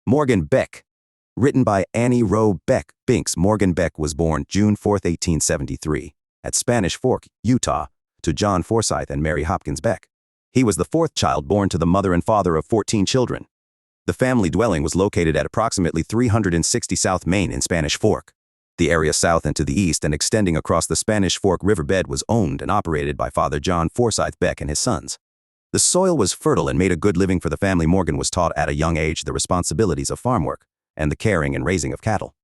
Morgan Beck. Written by Annie Rowe Beck. Binks. Morgan Beck was born June 4, 1873, at Spanish Fork, Utah, to John Forsyth and Mary Hopkins Beck. He was the fourth child born to the mother and father of 14 children. The family dwelling was located at approximately 360 South Main in Spanish Fork. The area south and to the east and extending across the Spanish Fork riverbed was owned and operated by Father John Forsyth Beck and his sons. The soil was fertile and made a good living for the family. Morgan was taught at a young age the responsibilities of farm work and the caring and raising of cattle.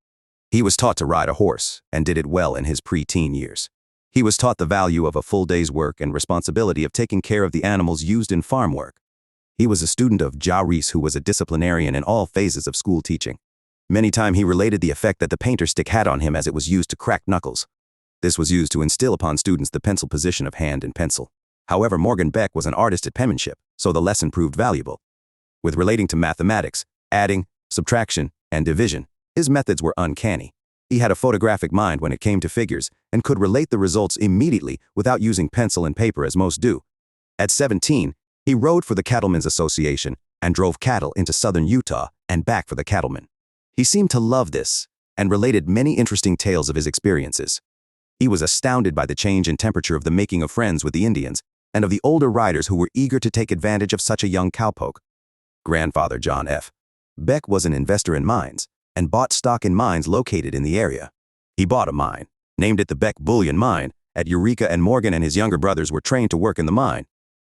He was taught to ride a horse and did it well in his pre-teen years. He was taught the value of a full day's work and responsibility of taking care of the animals used in farm work. He was a student of Ja Reese, who was a disciplinarian in all phases of school teaching. Many times he related the effect that the painter stick had on him as it was used to crack knuckles. This was used to instill upon students the pencil position of hand and pencil. However, Morgan Beck was an artist at penmanship, so the lesson proved valuable. With relating to mathematics, adding, subtraction, and division, his methods were uncanny. He had a photographic mind when it came to figures and could relate the results immediately without using pencil and paper as most do. At 17, he rode for the Cattlemen's Association and drove cattle into southern Utah and back for the cattlemen. He seemed to love this and related many interesting tales of his experiences. He was astounded by the change in temperature of the making of friends with the Indians and of the older riders who were eager to take advantage of such a young cowpoke. Grandfather John F. Beck was an investor in mines and bought stock in mines located in the area. He bought a mine, named it the Beck Bullion Mine, at Eureka, and Morgan and his younger brothers were trained to work in the mine.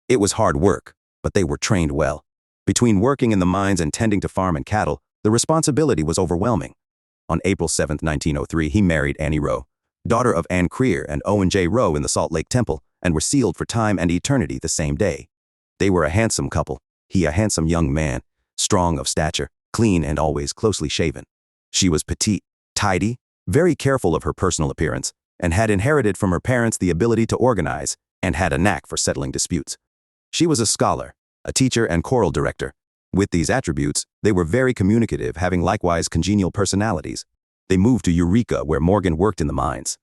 It was hard work, but they were trained well. Between working in the mines and tending to farm and cattle, the responsibility was overwhelming. On April 7, 1903, he married Annie Rowe, daughter of Ann Creer and Owen J. Rowe in the Salt Lake Temple, and were sealed for time and eternity the same day. They were a handsome couple, he a handsome young man, strong of stature, clean and always closely shaven. She was petite, tidy, very careful of her personal appearance, and had inherited from her parents the ability to organize and had a knack for settling disputes. She was a scholar, a teacher and choral director. With these attributes, they were very communicative, having likewise congenial personalities. They moved to Eureka, where Morgan worked in the mines.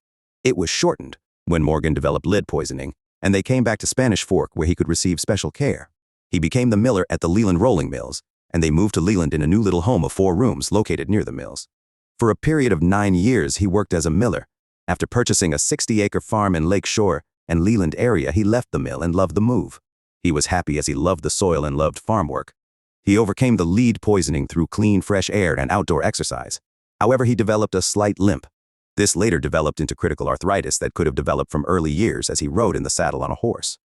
It was shortened when Morgan developed lead poisoning, and they came back to Spanish Fork, where he could receive special care. He became the miller at the Leland Rolling Mills, and they moved to Leland in a new little home of 4 rooms located near the mills. For a period of 9 years, he worked as a miller. After purchasing a 60-acre farm in Lake Shore and Leland area, he left the mill and loved the move. He was happy as he loved the soil and loved farm work. He overcame the lead poisoning through clean, fresh air and outdoor exercise. However, he developed a slight limp. This later developed into critical arthritis that could have developed from early years as he rode in the saddle on a horse.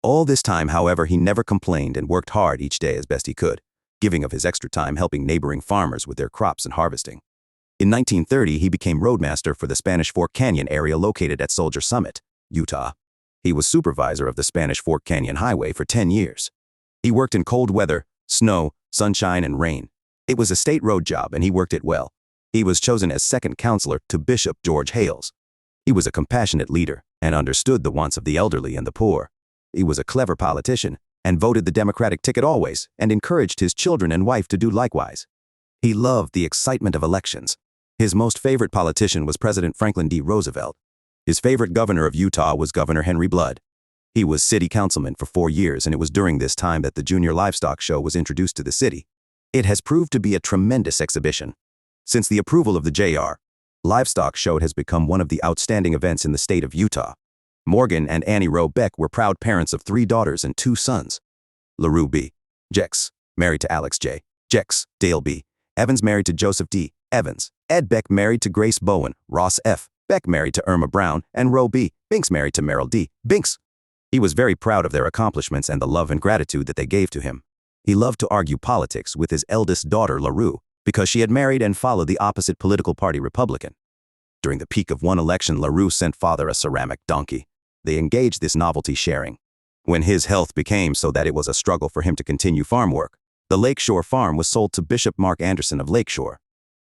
All this time, however, he never complained and worked hard each day as best he could, giving of his extra time helping neighboring farmers with their crops and harvesting. In 1930, he became roadmaster for the Spanish Fork Canyon area located at Soldier Summit, Utah. He was supervisor of the Spanish Fork Canyon Highway for 10 years. He worked in cold weather, snow, sunshine, and rain. It was a state road job, and he worked it well. He was chosen as second counselor to Bishop George Hales. He was a compassionate leader and understood the wants of the elderly and the poor. He was a clever politician and voted the Democratic ticket always and encouraged his children and wife to do likewise. He loved the excitement of elections. His most favorite politician was President Franklin D. Roosevelt. His favorite governor of Utah was Governor Henry Blood. He was city councilman for 4 years, and it was during this time that the Junior Livestock Show was introduced to the city. It has proved to be a tremendous exhibition. Since the approval of the Jr. Livestock Show has become one of the outstanding events in the state of Utah. Morgan and Annie Rowe Beck were proud parents of 3 daughters and 2 sons. LaRue B. Jex, married to Alex J. Jex, Dale B. Evans, married to Joseph D. Evans. Ed Beck, married to Grace Bowen. Ross F. Beck, married to Irma Brown. And Rowe B. Binks, married to Merrill D. Binks. He was very proud of their accomplishments and the love and gratitude that they gave to him. He loved to argue politics with his eldest daughter, LaRue, because she had married and followed the opposite political party, Republican. During the peak of one election, LaRue sent father a ceramic donkey. They engaged this novelty sharing. When his health became so that it was a struggle for him to continue farm work, the Lakeshore farm was sold to Bishop Mark Anderson of Lakeshore.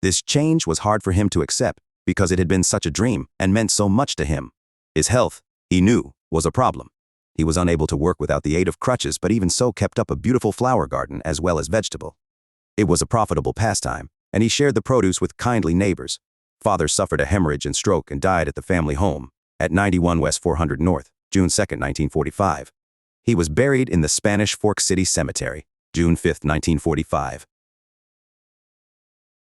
This change was hard for him to accept because it had been such a dream and meant so much to him. His health, he knew, was a problem. He was unable to work without the aid of crutches, but even so kept up a beautiful flower garden as well as vegetable. It was a profitable pastime, and he shared the produce with kindly neighbors. Father suffered a hemorrhage and stroke and died at the family home at 91 West 400 North, June 2, 1945. He was buried in the Spanish Fork City Cemetery, June 5, 1945.